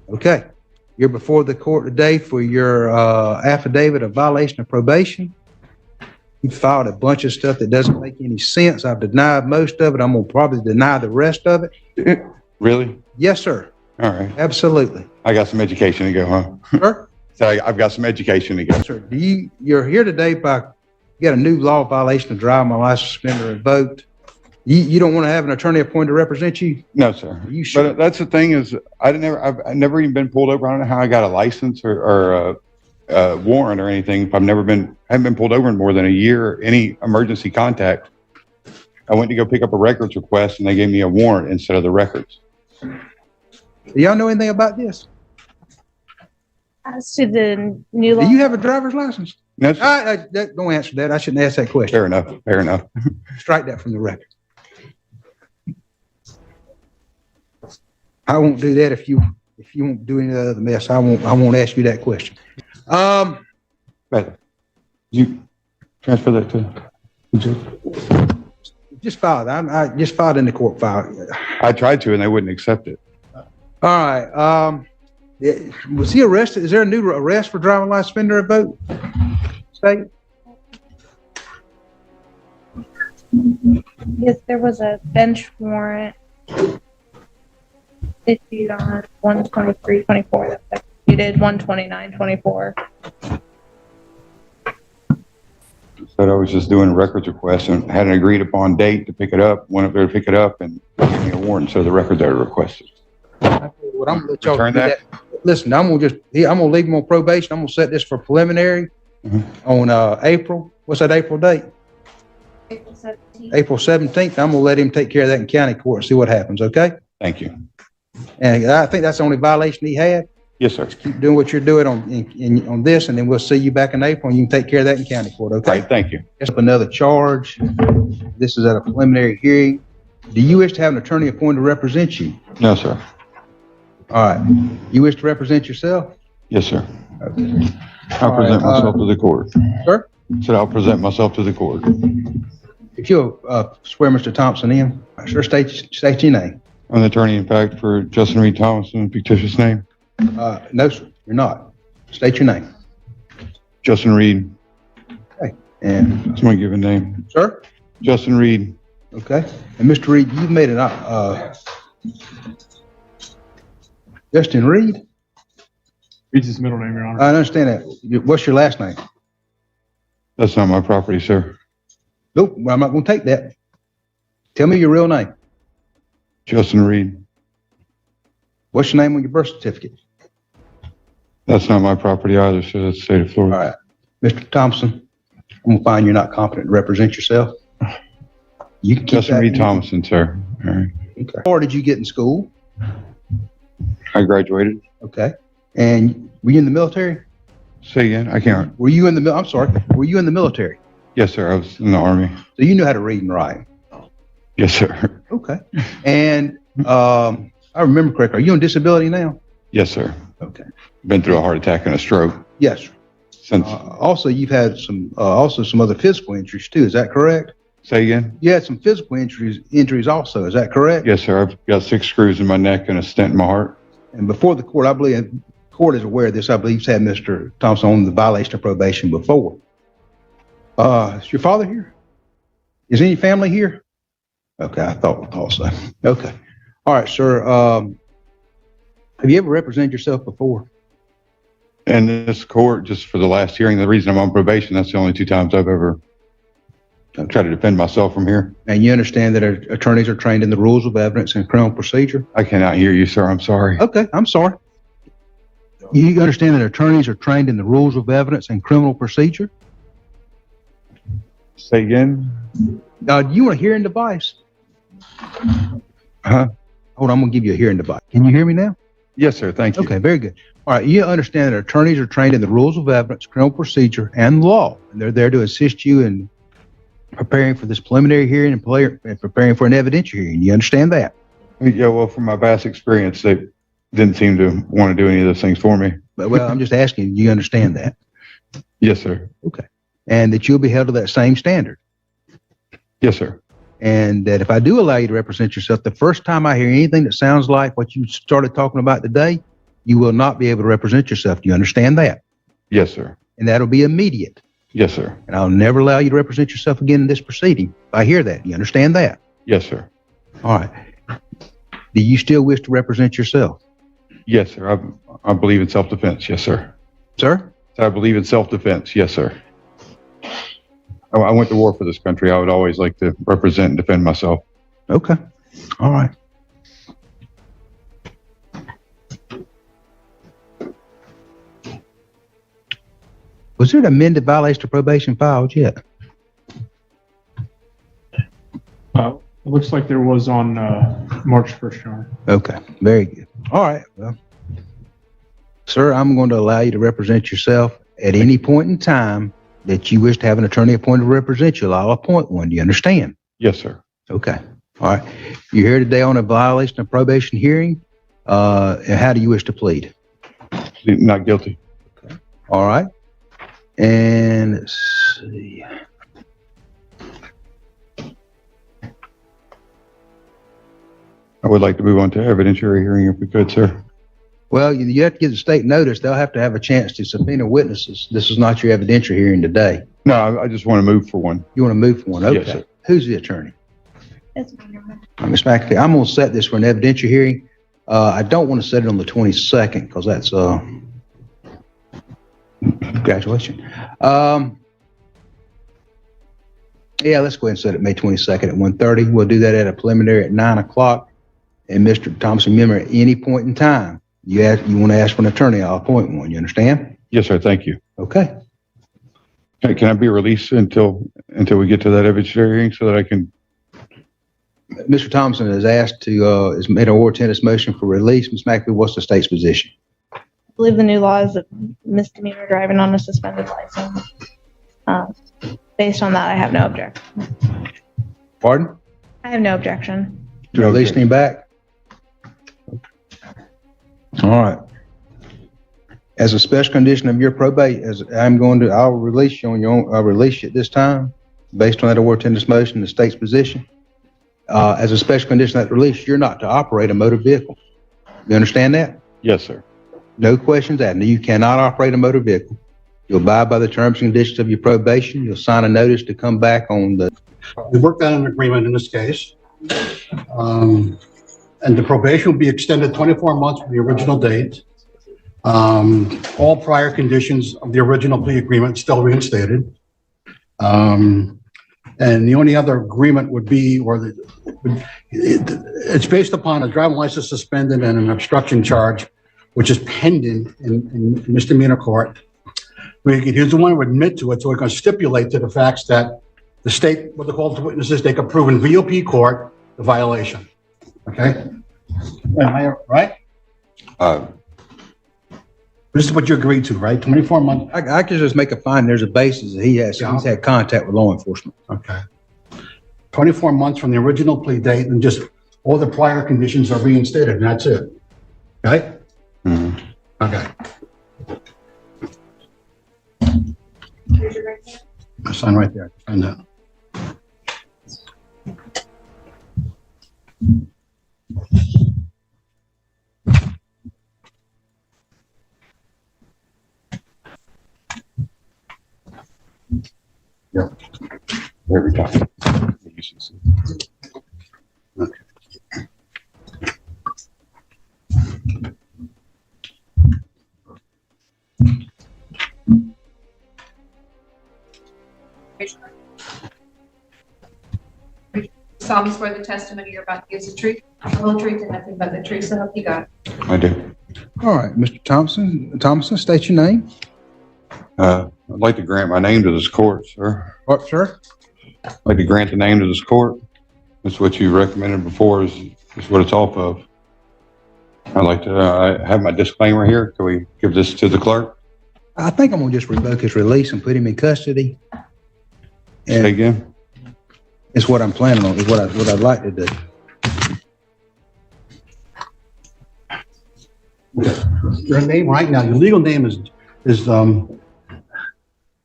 Okay. You're before the court today for your affidavit of violation of probation. You filed a bunch of stuff that doesn't make any sense. I've denied most of it. I'm going to probably deny the rest of it. Really? Yes, sir. All right. Absolutely. I got some education to go, huh? Sir? So I've got some education to go. Sir, you're here today you got a new law violation of driving my license suspended or revoked. You don't want to have an attorney appointed to represent you? No, sir. Are you sure? But that's the thing is, I've never even been pulled over. I don't know how I got a license or a warrant or anything. If I haven't been pulled over in more than a year, any emergency contact. I went to go pick up a records request and they gave me a warrant instead of the records. Do y'all know anything about this? As to the new law. Do you have a driver's license? No, sir. Don't answer that. I shouldn't ask that question. Fair enough. Fair enough. Strike that from the record. I won't do that if you won't do any other mess. I won't ask you that question. But you transfer that to Just filed. I just filed in the court file. I tried to and they wouldn't accept it. All right. Was he arrested? Is there a new arrest for driving license suspended or revoked? State? Yes, there was a bench warrant issued on 1/23/24 that was executed 1/29/24. Said I was just doing a records request and had an agreed upon date to pick it up. Went up there to pick it up and gave me a warrant. So the records are requested. What I'm gonna let y'all Return do that? Listen, I'm gonna leave him on probation. I'm gonna set this for preliminary on April. What's that April date? April 17th. April 17th. I'm gonna let him take care of that in county court and see what happens. Okay? Thank you. And I think that's the only violation he had. Yes, sir. Keep doing what you're doing on this, and then we'll see you back in April, and you can take care of that in county court. Okay? Right. Thank you. Just another charge. This is at a preliminary hearing. Do you wish to have an attorney appointed to represent you? No, sir. All right. You wish to represent yourself? Yes, sir. Okay. I'll present myself to the court. Sir? Said I'll present myself to the court. If you'll swear Mr. Thompson in, sure, state your name. I'm the attorney, in fact, for Justin Reed Thomasson, fictitious name. No, sir, you're not. State your name. Justin Reed. Okay. And, That's my given name. sir? Justin Reed. Okay. And Mr. Reed, you've made an, Justin Reed? Reed's his middle name, Your Honor. I understand that. What's your last name? That's not my property, sir. Nope, I'm not gonna take that. Tell me your real name. Justin Reed. What's your name on your birth certificate? That's not my property either, sir. That's the state of All Florida. right. Mr. Thompson, I'm gonna find you're not competent to represent yourself. You can keep Justin that. Reed Thomasson, sir. All right. Okay. How far did you get in school? I graduated. Okay. And were you in the military? Say again? I can't. Were you in the I'm sorry. Were you in the military? Yes, sir. I was in the Army. So you knew how to read and write. Yes, sir. Okay. And I remember correctly. Are you on disability now? Yes, sir. Okay. Been through a heart attack and a stroke Yes. since. Also, you've had some other physical injuries too. Is that correct? Say again? You had some physical injuries also. Is that correct? Yes, sir. I've got 6 screws in my neck and a stent in my heart. And before the court, I believe the court is aware of this. I believe you've had Mr. Thompson on the violation of probation before. Is your father here? Is any family here? Okay, I thought so. Okay. All right, sir. Have you ever represented yourself before? And this court, just for the last hearing, the reason I'm on probation, that's the only 2 times I've ever tried to defend myself from here. And you understand that attorneys are trained in the rules of evidence and criminal procedure? I cannot hear you, sir. I'm sorry. Okay, I'm sorry. You understand that attorneys are trained in the rules of evidence and criminal procedure? Say again? Do you want a hearing device? Huh? Hold on, I'm going to give you a hearing device. Can you hear me now? Yes, sir. Thank you. Okay, very good. All right, you understand that attorneys are trained in the rules of evidence, criminal procedure, and law, and they're there to assist you in preparing for this preliminary hearing and preparing for an evidentiary hearing. You understand that? Yeah, well, from my past experience, they didn't seem to want to do any of those things for me. But, well, I'm just asking, do you understand that? Yes, sir. Okay. And that you'll be held to that same standard. Yes, sir. And that if I do allow you to represent yourself, the first time I hear anything that sounds like what you started talking about today, you will not be able to represent yourself. Do you understand that? Yes, sir. And that'll be immediate. Yes, sir. And I'll never allow you to represent yourself again in this proceeding. I hear that. You understand that? Yes, sir. All right. Do you still wish to represent yourself? Yes, sir. I believe in self-defense. Yes, sir. Sir? I believe in self-defense. Yes, sir. I went to war for this country. I would always like to represent and defend myself. Okay. All right. Was there an amended violation of probation filed yet? It looks like there was on March 1st, Your Honor. Okay. Very good. All right. Well, sir, I'm going to allow you to represent yourself at any point in time that you wish to have an attorney appointed to represent you. I'll appoint one. Do you understand? Yes, sir. Okay. All right. You're here today on a violation of probation hearing. And how do you wish to plead? Not guilty. All right. And let's see. I would like to move on to evidentiary hearing if we could, sir. Well, you have to give the state notice. They'll have to have a chance to subpoena witnesses. This is not your evidentiary hearing today. No, I just want to move for one. You want to move for one? Okay. Yes, sir. Who's the attorney? It's me, Your Honor. Ms. McAfee, I'm going to set this for an evidentiary hearing. I don't want to set it on the 22nd because that's graduation. Yeah, let's go ahead and set it May 22nd at 1:30. We'll do that at a preliminary at 9 o'clock. And Mr. Thomasson, remember, at any point in time, you want to ask for an attorney, I'll appoint one. You understand? Yes, sir. Thank you. Okay. Can I be released until we get to that evidentiary hearing so that I can? Mr. Thompson has has made an oral tennis motion for release. Ms. McAfee, what's the state's position? I believe the new law is a misdemeanor driving on a suspended license. Based on that, I have no objection. Pardon? I have no objection. To releasing him back? All right. As a special condition of your probate, I'll release you on your own, I'll release you at this time, based on that oral tennis motion, the state's position. As a special condition of that release, you're not to operate a motor vehicle. You understand that? Yes, sir. No questions asked. You cannot operate a motor vehicle. You'll abide by the terms and conditions of your probation. You'll sign a notice to come back on the... We worked out an agreement in this case. And the probation will be extended 24 months from the original date. All prior conditions of the original plea agreement still reinstated. And the only other agreement would be, it's based upon a driving license suspended and an obstruction charge, which is pending in misdemeanor court. He's the one who admit to it, so we're going to stipulate to the facts that the state, what they call the witnesses, they can prove in VOP court the violation. Okay? Am I right? This is what you agreed to, right? 24 months. I can just make a find there's a basis that he's had contact with law enforcement. Okay. 24 months from the original plea date, and just all the prior conditions are reinstated, and that's it. Okay? Mm-hmm. Okay. I sign right there. Sign that. Yeah. Every time. Okay. Psalms for the testimony you're about to give is the truth, the whole truth, and nothing but the truth, so help you God. I do. All right, Mr. Thompson, state your name. I'd like to grant my name to this court, sir. What, sir? I'd like to grant the name to this court. That's what you recommended before is what it's off of. I'd like to have my disclaimer here. Can we give this to the clerk? I think I'm going to just revoke his release and put him in custody. Say And again? it's what I'm planning on, is what I'd like to do. Your name right now, your legal name is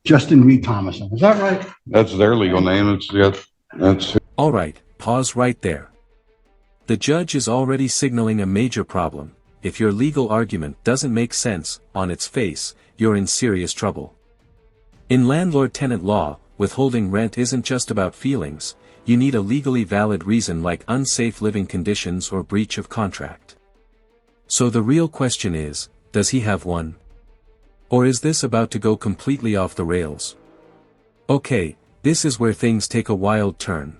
Justin Thomasson. Is that right? That's their legal name. That's All right, pause right there. The judge is already signaling a major problem. if your legal argument doesn't make sense on its face, you're in serious trouble. In landlord-tenant law, withholding rent isn't just about feelings, you need a legally valid reason like unsafe living conditions or breach of contract. So the real question is, does he have one? Or is this about to go completely off the rails? Okay, this is where things take a wild turn.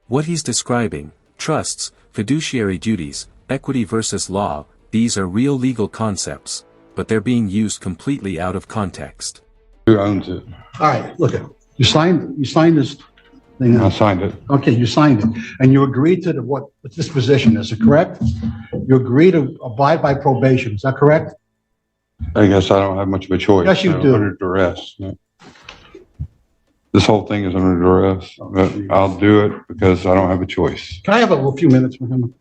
What he's describing, trusts, fiduciary duties, equity versus law, these are real legal concepts, but they're being used completely out of context. Who owns it? All right, look, you signed this thing. I signed it. Okay, you signed it, and you agreed to what the disposition is, correct? You agree to abide by probation, is that correct? I guess I don't have much of a choice. Yes, you I'm do. Under duress. This whole thing is under duress. I'll do it because I don't have a choice. Can I have a few minutes with him?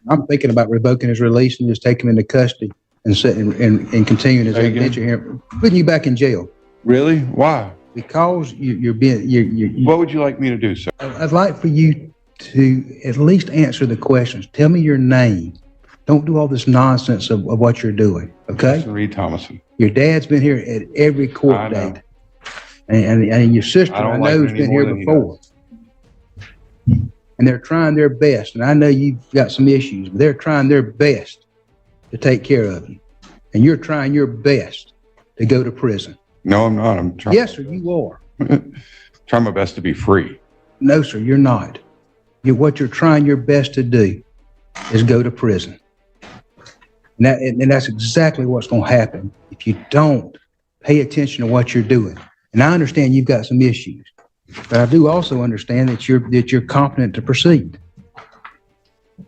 I'm thinking about revoking his release and just taking him into custody and continuing his Say again? adventure here, putting you back in jail Really? Why? because you're What would you like me to do, sir? I'd like for you to at least answer the questions. Tell me your name. Don't do all this nonsense of what you're doing, okay? Justin Reed Thomasson. Your dad's been here at every I court know. date. And your sister, I don't I like know, it has been any here more than he before. And they're trying their best. And I know you've got some issues, but they're trying their best to take care of you. And you're trying your best to go to prison. No, I'm not. I'm trying. Yes, sir, you are. Trying my best to be free. No, sir, you're not. What you're trying your best to do is go to prison. And that's exactly what's going to happen if you don't pay attention to what you're doing. And I understand you've got some issues, but I do also understand that you're competent to proceed.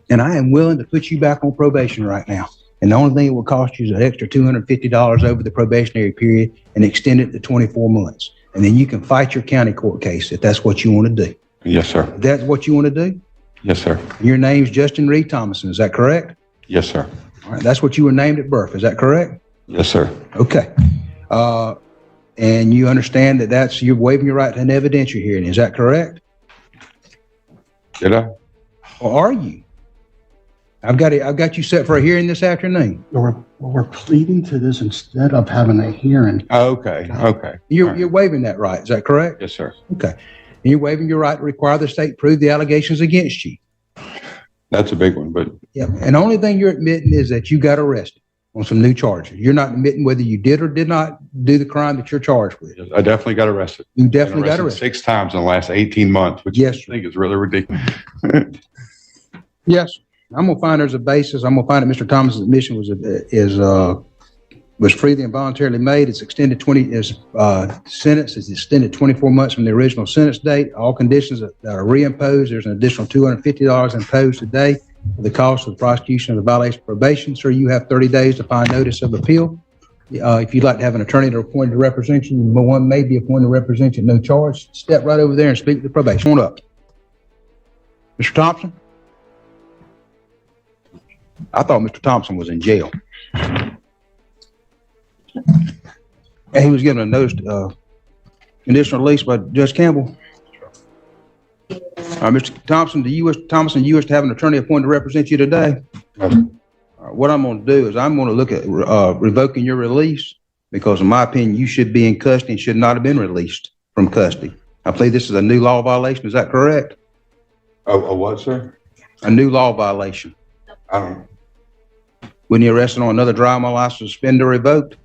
And I am willing to put you back on probation right now. And the only thing it will cost you is an extra $250 over the probationary period and extend it to 24 months. And then you can fight your county court case if that's what you want to do. Yes, sir. If that's what you want to do? Yes, sir. Your name's Justin Reed Thomasson, is that correct? Yes, sir. All right, that's what you were named at birth, is that correct? Yes, sir. Okay. And you understand that you're waiving your right to an evidentiary hearing, is that correct? Did I? Or are you? I've got you set for a hearing this afternoon. We're pleading to this instead of having a hearing. Oh, okay. Okay. You're All right. you're waiving that right, is that correct? Yes, sir. Okay. And you're waiving your right to require the state prove the allegations against you. That's a big one, but Yep. And the only thing you're admitting is that you got arrested on some new charges. You're not admitting whether you did or did not do the crime that you're charged with. I definitely got arrested. You definitely got Been arrested. 6 times in the last 18 months, which Yes, I sir. think is really ridiculous. Yes. I'm gonna find there's a basis. I'm gonna find that Mr. Thomas's admission was freely and voluntarily made. It's extended sentence is extended 24 months from the original sentence date. All conditions that are reimposed. There's an additional $250 imposed today for the cost of the prosecution of the violation of probation. Sir, you have 30 days to find notice of appeal. If you'd like to have an attorney to appoint to represent you, one may be appointed to represent you at no charge. Step right over there and speak to the probation. Come on up. Mr. Thompson? I thought Mr. Thompson was in jail. And he was given a notice, conditional release by Judge Campbell. Mr. Thompson, you wish to have an attorney appointed to represent you today? What I'm going to do is I'm going to look at revoking your release because, in my opinion, you should be in custody and should not have been released from custody. I believe this is a new law violation. Is that correct? A what, sir? A new law violation. I don't know. When you arrested on another driving license, suspended or revoked?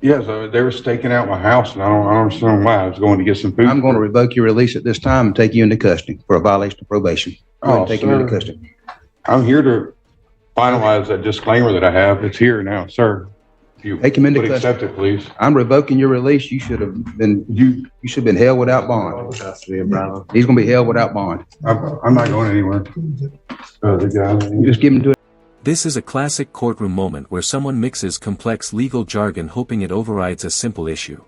Yes, they were staking out my house, and I don't understand why. I was going to get some food. I'm going to revoke your release at this time and take you into custody for a violation of probation. Go ahead and take you into sir. custody. I'm here to finalize that disclaimer that I have. It's here now, sir. If you Take him into would custody. accept it, please. I'm revoking your release. You should have been held without bond. He's going to be held without bond. I'm not going anywhere. The guy. Just give him to it. This is a classic courtroom moment where someone mixes complex legal jargon hoping it overrides a simple issue.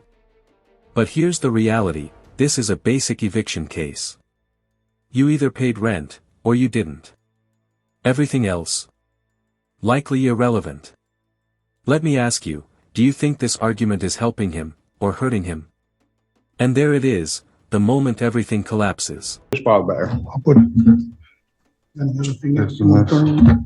But here's the reality, this is a basic eviction case. You either paid rent, or you didn't. Everything else? Likely irrelevant. Let me ask you, do you think this argument is helping him, or hurting him? And there it is, the moment everything collapses. I'll put it. And the other thing That's is- the list.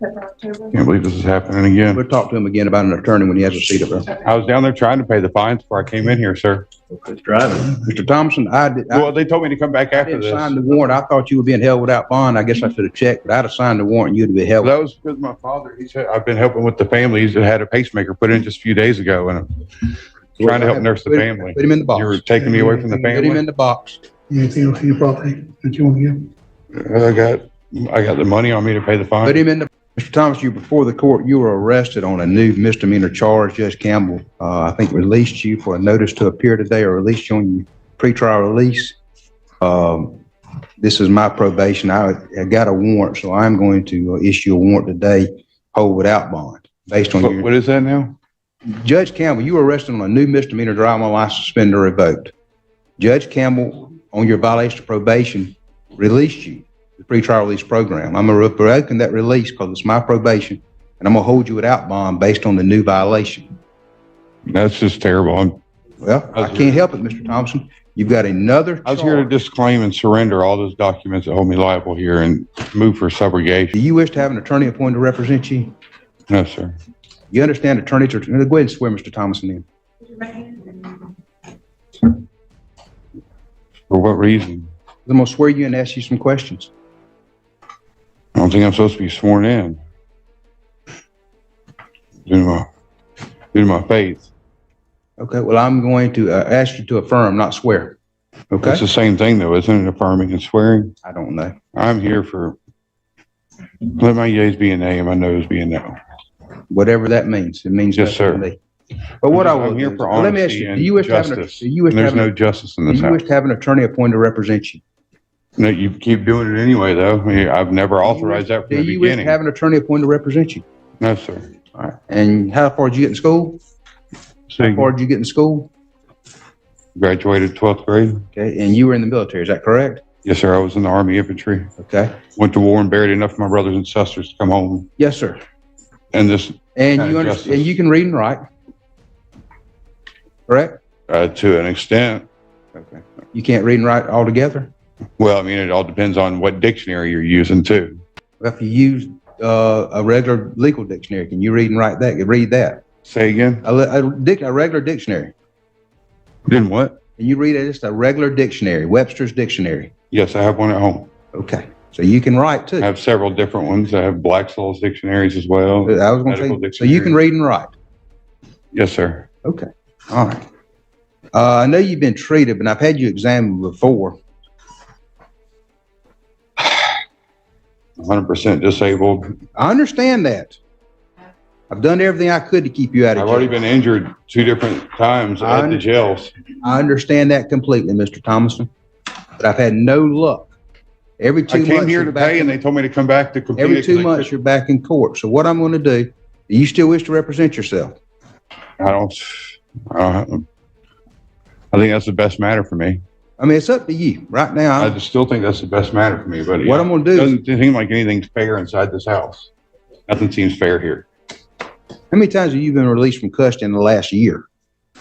October. Can't believe this is happening again. We'll talk to him again about an attorney when he has a seat up there. I was down there trying to pay the fines before I came in here, sir. Mr. Thompson, I Well, they told me to come back after didn't this. sign the warrant. I thought you were being held without bond. I guess I should have checked, but I'd have signed the warrant and you'd have been held. That was because my father, he said, I've been helping with the family. He's had a pacemaker put in just a few days ago, and I'm trying to help nurse the family. Put him in the box. You were taking me away from the Put him in family. the box. Anything else for your property that you want to give? I got the money on me to pay the Put fine. him in the, Mr. Thomas, you before the court, you were arrested on a new misdemeanor charge. Judge Campbell, I think released you for a notice to appear today or released you on your pretrial release. This is my probation. I got a warrant, so I'm going to issue a warrant today, hold without bond, based on your. What is that now? Judge Campbell, you were arrested on a new misdemeanor driving while license suspended or revoked. Judge Campbell, on your violation of probation, released you, the pretrial release program. I'm revoking that release because it's my probation, and I'm gonna hold you without bond based on the new violation. That's just terrible. Well, I can't help it, Mr. Thompson. You've got another I was here to charge. disclaim and surrender all those documents that hold me liable here and move for Do subrogation. you wish to have an attorney appointed to represent you? No, sir. You understand attorneys are, go ahead and swear Mr. Thomason in. For what reason? I'm gonna swear you in and ask you some questions. I don't think I'm supposed to be sworn in. Due to my faith. Okay, well, I'm going to ask you to affirm, not swear. Okay? It's the same thing though, isn't it? Affirming and swearing. I don't know. I'm here for, let my yeas be a nay and my noes be a no. Whatever that means. It means Yes, nothing to sir. me. But what I I'm will here do is- for well, let me ask honesty you, do and you wish to have an, justice. do you wish to There's have no an, justice in do this you wish house. to have an attorney appointed to represent you? No, you keep doing it anyway though. I mean, I've never authorized that from Do the you wish to beginning. have an attorney appointed to represent you? No, sir. All right. And how far did you get in school? So How far did you get in school? graduated 12th grade. Okay, and you were in the military, is that correct? Yes, sir. I was in the Army infantry. Okay. Went to war and buried enough of my brothers and sisters to come home. Yes, sir. And this, And Kind you of understand, justice. and you can read and write? Correct? to an extent. Okay. You can't read and write altogether? Well, I mean, it all depends on what dictionary you're using too. Well, if you use a regular legal dictionary, can you read and write that? Read that. Say again? A regular dictionary. Then what? Can you read just a regular dictionary, Webster's dictionary? Yes, I have one at home. Okay. So you can write I too. have several different ones. I have Black's Law's dictionaries as well. I was going medical to say, so you can dictionary. read and write. Yes, sir. Okay. All right. I know you've been treated, but I've had you examined before. 100% disabled. I understand that. I've done everything I could to keep you out of I've jail. already been injured 2 different times I at the jails. I understand that completely, Mr. Thomason, but I've had no luck. Every 2 I months. came here you're to back pay in- and they told me to come back to complete Every it 2 'cause I months, you're back in court. So what I'm going to do you still wish to represent yourself? I don't, I think that's the best matter for me. I mean, it's up to you. Right now, I just still think that's the best matter for me, but what I'm going to it do, doesn't seem like anything's fair inside this house. Nothing seems fair here. how many times have you been released from custody in the last year?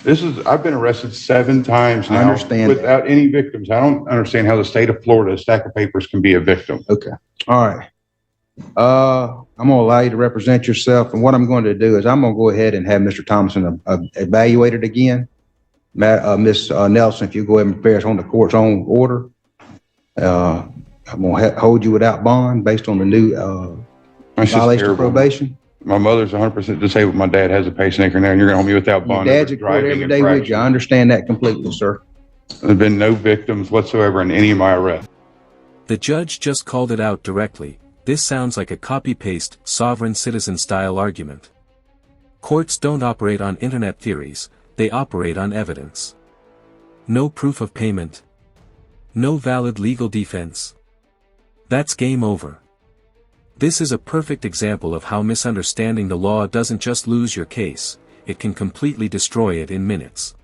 I've been arrested 7 times I now understand that. without any victims. I don't understand how the state of Florida, a stack of papers, can be a victim. Okay. All right. I'm going to allow you to represent yourself. And what I'm going to do is I'm going to go ahead and have Mr. Thompson evaluated again. Miss Nelson, if you go ahead and prepare us on the court's own order, I'm going to hold you without bond based on the new That's just violation of terrible. probation. My mother's 100% disabled. My dad has a pacemaker now, and you're going to hold me without Your bond. dad's over at court driving every day with you. I infractions. understand that completely, sir. There've been no victims whatsoever in any of my arrests. The judge just called it out directly. This sounds like a copy-paste, sovereign citizen-style argument. Courts don't operate on internet theories, they operate on evidence. No proof of payment. No valid legal defense. That's game over. This is a perfect example of how misunderstanding the law doesn't just lose your case, it can completely destroy it in minutes.